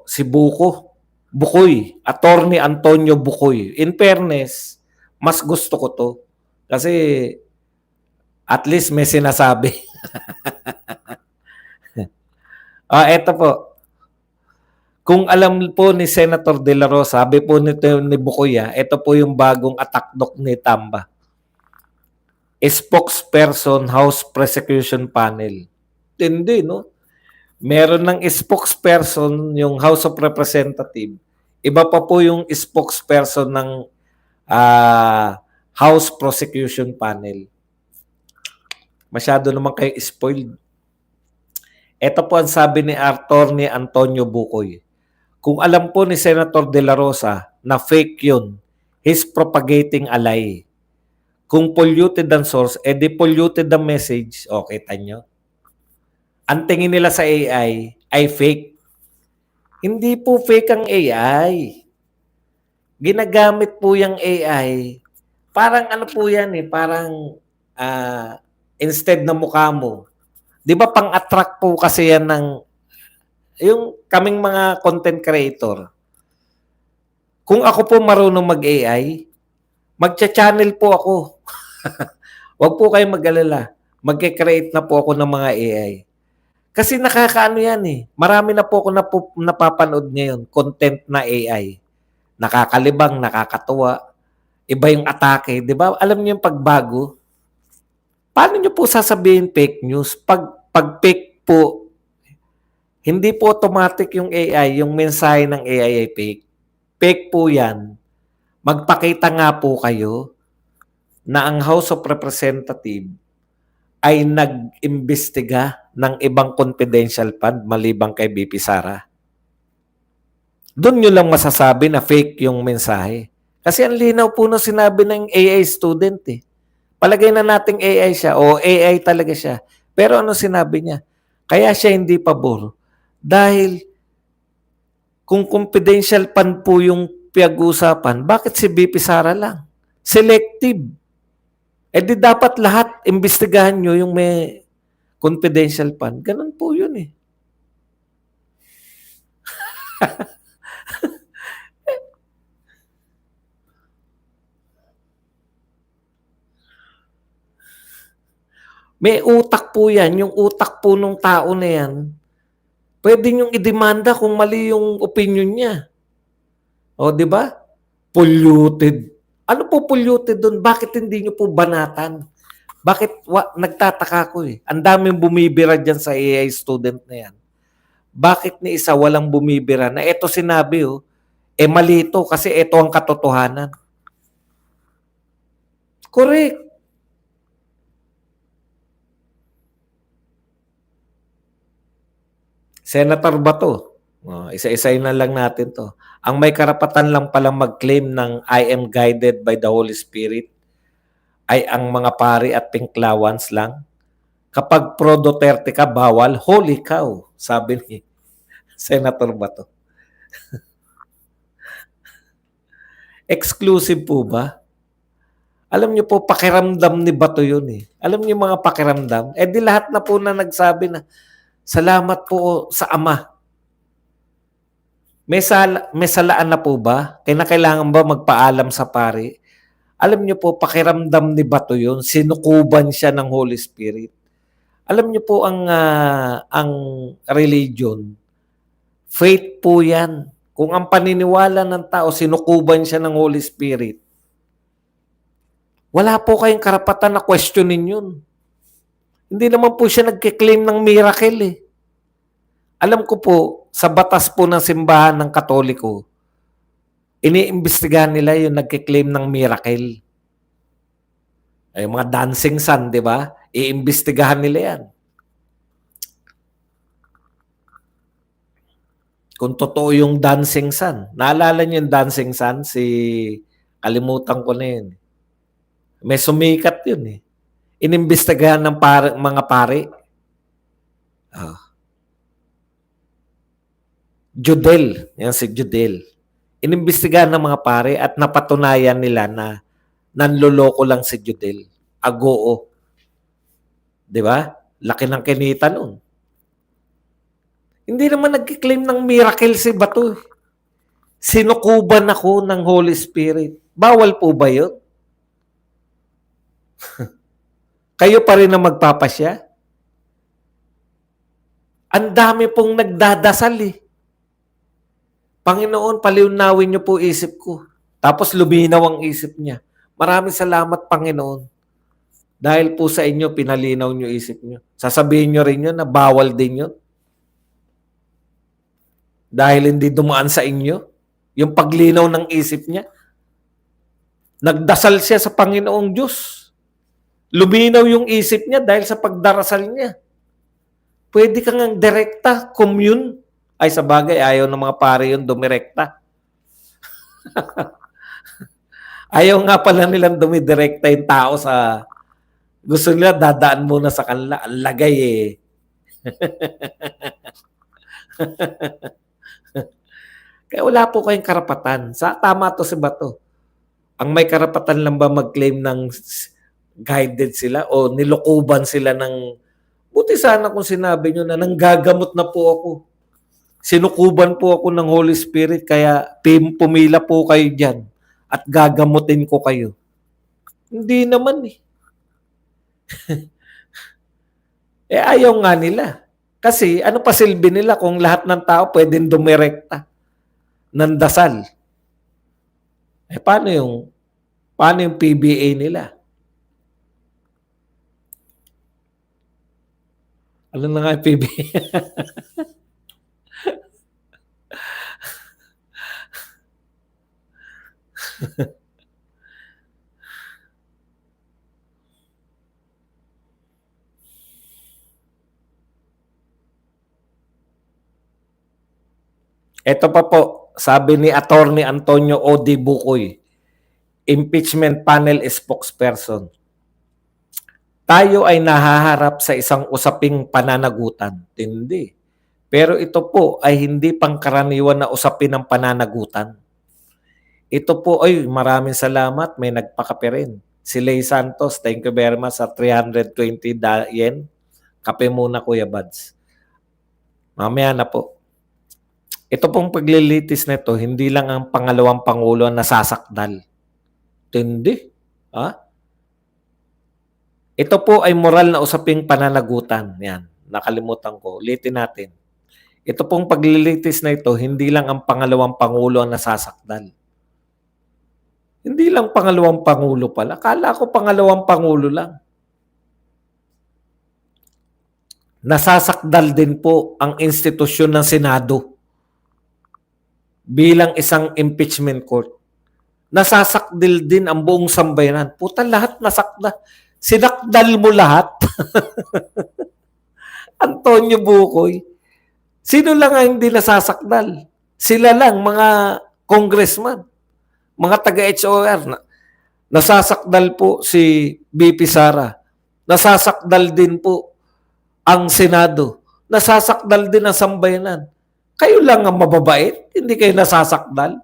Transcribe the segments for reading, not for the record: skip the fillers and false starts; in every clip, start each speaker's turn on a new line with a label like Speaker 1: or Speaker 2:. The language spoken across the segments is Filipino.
Speaker 1: si Bukoy, Attorney Antonio Bukoy. In fairness, mas gusto ko to. Kasi at least may sinasabi. Eto po. Kung alam po ni Senator De La Rosa, sabi po nito ni Bukoy, ito po yung bagong atakdok ni Tamba. Spokesperson House Prosecution Panel. Hindi, no? Meron ng spokesperson yung House of Representatives. Iba pa po yung spokesperson ng House Prosecution Panel. Masyado naman kayo spoiled. Ito po ang sabi ni Attorney Antonio Bukoy. Kung alam po ni Senator De La Rosa na fake yun, he's propagating a lie. Kung polluted ang source, edi polluted ang message. Okay, tanyo. Ang tingin nila sa AI ay fake. Hindi po fake ang AI. Ginagamit po yung AI. Parang ano po yan parang instead na mukha mo. Di ba pang-attract po kasi yan ng yung kaming mga content creator. Kung ako po marunong mag-AI, magcha-channel po ako. Huwag po kayong mag-alala. Magke-create na po ako ng mga AI. Kasi nakakaano yan Marami na po ako napapanood ngayon, content na AI. Nakakalibang, nakakatuwa. Iba yung atake, di ba? Alam niyo yung pagbago? Paano niyo po sasabihin fake news? Pag fake po, hindi po automatic yung AI, yung mensahe ng AI ay fake. Fake po yan. Magpakita nga po kayo na ang House of Representatives ay nag-imbestiga ng ibang confidential fund malibang kay BP Sara. Doon nyo lang masasabi na fake yung mensahe. Kasi ang linaw po na sinabi ng AI student Palagay na nating AI siya o AI talaga siya. Pero ano sinabi niya? Kaya siya hindi pabor. Dahil kung confidential fund po yung pinag-uusapan, bakit si BP Sara lang? Selective. Di dapat lahat imbestigahan nyo yung may confidential fund. Ganun po yun May utak po yan. Yung utak po nung tao na yan, pwede niyong idemanda kung mali yung opinion niya. O, di ba? Polluted. Ano po polluted doon? Bakit hindi niyo po banatan? Bakit? Nagtataka ko Ang daming bumibira dyan sa AI student na yan. Bakit ni isa walang bumibira na eto sinabi mali ito kasi ito ang katotohanan. Correct. Senator Bato, isa-isayin na lang natin to. Ang may karapatan lang palang mag-claim ng I am guided by the Holy Spirit ay ang mga pari at pinklawans lang. Kapag pro Duterte ka, bawal. Holy cow, sabi ni Senator Bato. Exclusive po ba? Alam niyo po, pakiramdam ni Bato yun Alam niyo mga pakiramdam? Di lahat na po na nagsabi na, salamat po sa Ama. May salaan na po ba? Kailangan ba magpaalam sa pari? Alam niyo po, pakiramdam ni Bato yun. Sinukuban siya ng Holy Spirit. Alam niyo po ang religion, faith po yan. Kung ang paniniwala ng tao, sinukuban siya ng Holy Spirit, wala po kayong karapatan na questionin yun. Hindi naman po siya nagkiklaim ng miracle Alam ko po, sa batas po ng simbahan ng Katoliko, iniimbestigahan nila yung nagkiklaim ng miracle. Ay, mga dancing sun, di ba? Iimbestigahan nila yan. Kung totoo yung dancing sun. Naalala niyo yung dancing sun? Kalimutan ko na yun. May sumikat yun Inimbestigahan ng mga pare. Judel. Yan si Judel. Inimbestigahan ng mga pare at napatunayan nila na nanloloko lang si Judel. Agoo. Di ba? Laki ng kinita nun. Hindi naman nagki-claim ng miracle si Bato. Sinukuban ako ng Holy Spirit. Bawal po ba yun? Kayo pa rin ang magpapasya? Ang dami pong nagdadasal eh. Panginoon, paliwnawin niyo po isip ko. Tapos luminaw ang isip niya. Maraming salamat, Panginoon. Dahil po sa inyo, pinalinaw niyo isip niyo. Sasabihin niyo rin yun na bawal din yun. Dahil hindi dumaan sa inyo. Yung paglinaw ng isip niya. Nagdasal siya sa Panginoong Diyos. Luminaw yung isip niya dahil sa pagdarasal niya. Pwede kang ang direkta, commune. Ay, sa bagay, ayaw ng mga pare yun dumirekta. Ayaw nga pala nilang dumidirekta yung tao sa... Gusto nila dadaan muna sa kanila. Ang lagay eh. Kaya wala po kayong karapatan. Tama to si Bato. Ang may karapatan lang ba mag-claim ng guided sila o nilokoban sila ng... Buti sana kung sinabi nyo na nanggagamot na po ako. Sinukuban po ako ng Holy Spirit kaya pumila po kayo dyan at gagamutin ko kayo. Hindi naman eh. Ayaw nga nila. Kasi ano pa silbi nila kung lahat ng tao pwedeng dumirekta ng dasal? Paano yung PBA nila? Ano na nga yung PBA? Ito pa po, sabi ni Attorney Antonio O.D. Bukoy, impeachment panel spokesperson. Tayo ay nahaharap sa isang usaping pananagutan. Hindi. Pero ito po ay hindi pangkaraniwan na usapin ng pananagutan. Ito po ay maraming salamat. May nagpakape rin. Si Lay Santos, thank you very much sa 320 yen. Kape muna, Kuya Buds. Mamaya na po. Ito pong paglilitis nito, hindi lang ang pangalawang pangulo na nasasakdal. Hindi. Ha? Ito po ay moral na usaping pananagutan. Yan, nakalimutan ko. Ulitin natin. Ito pong paglilitis na ito, hindi lang ang pangalawang pangulo ang nasasakdal. Hindi lang pangalawang pangulo pala. Akala ko pangalawang pangulo lang. Nasasakdal din po ang institusyon ng Senado bilang isang impeachment court. Nasasakdal din ang buong sambayanan. Puta, lahat nasakdal. Sinakdal mo lahat. Antonio Bukoy. Sino lang ang hindi nasasakdal? Sila lang, mga congressman, mga taga-HOR. Nasasakdal po si BP Sara. Nasasakdal din po ang Senado. Nasasakdal din ang sambayanan. Kayo lang ang mababait, hindi kayo nasasakdal.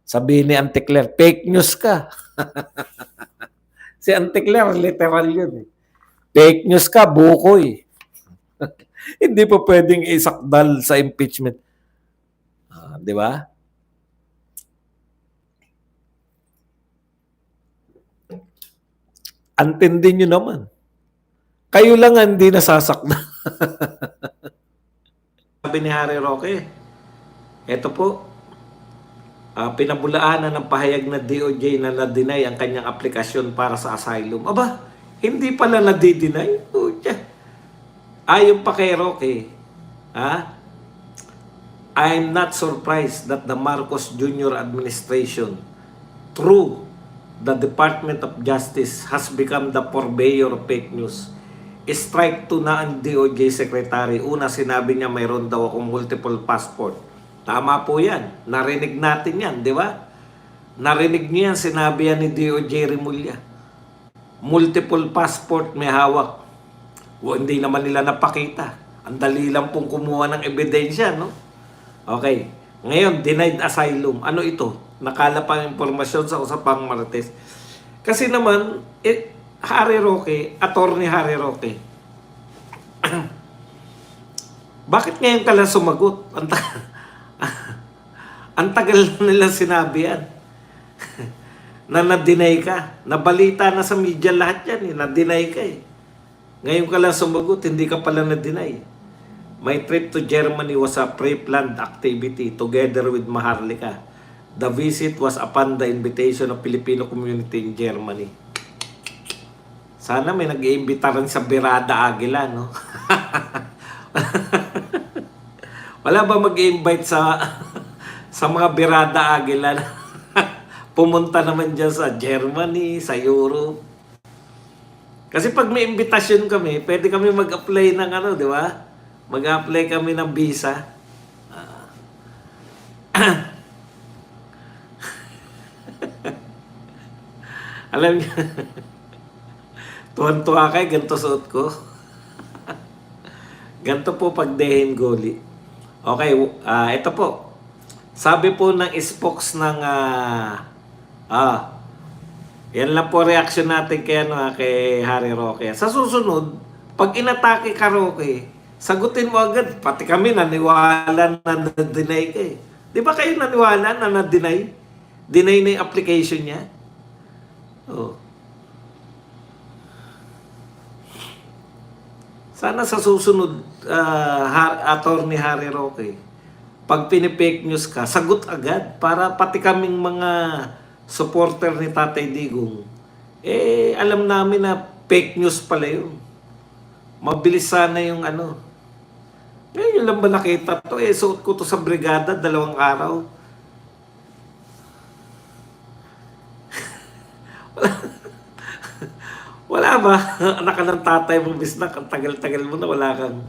Speaker 1: Sabi ni Auntie Claire, fake news ka. Si Auntie Claire, literal yun. Fake news ka, Bukoy. Hindi pa pwedeng isakdal sa impeachment. Di ba? Antindi nyo naman. Kayo lang ang hindi nasasakdal. Sabi ni Harry Roque, ito po, pinabulaanan ng pahayag na DOJ na na-deny ang kanyang aplikasyon para sa asylum. Aba, hindi pala na-deny. Ayon pa kay Roque, I'm not surprised that the Marcos Jr. administration, through the Department of Justice, has become the purveyor of fake news. Strike to na ang DOJ Secretary. Una, sinabi niya mayroon daw akong multiple passport. Tama po yan. Narinig natin yan, di ba? Narinig niyo yan, sinabi yan ni DOJ Remulla. Multiple passport may hawak. Hindi naman nila napakita. Ang dali lang pong kumuha ng ebidensya, no? Okay. Ngayon, denied asylum. Ano ito? Nakalap ang impormasyon sa usapang Martes. Kasi naman, Harry Roque, Attorney Harry Roque, Bakit ngayon ka lang sumagot? Ang tagal na nilang sinabi yan. Na na-deny ka. Nabalita na sa media lahat yan eh. Na-deny ka eh. Ngayon ka lang sumagot, hindi ka pala na-deny. My trip to Germany was a pre-planned activity together with Maharlika. The visit was upon the invitation of Filipino community in Germany. Sana may nag-iimbita rin sa Birada Aguila, no? Wala ba mag-invite sa sa mga Birada Aguila na pumunta naman dyan sa Germany, sa Europe? Kasi pag may imbitasyon kami, pwede kami mag-apply ng ano, di ba? Mag-apply kami ng visa. Alam niyo, tuwan-tuwa kay ganito suot ko. Ganito po pag Dehin Goli. Okay, ito po. Sabi po ng spokes ng yan lang po reaction natin kay kay Harry Roque. Sa susunod, pag inatake ka Roque, sagutin mo agad. Pati kami naniwala na na-deny ka eh. Di ba kayo naniwala na na-deny? Deny na yung application niya? Oh. Sana sa susunod, Attorney Harry Roque, pag pinipake news ka, sagot agad para pati kaming mga supporter ni Tatay Digong, alam namin na fake news pala yun. Mabilis sana yung ano. Ngayon yun lang ba nakita to? Suot ko to sa brigada 2 araw. Wala ba? Anak ka ng tatay mo, bisnak, ang tagal-tagal mo na wala kang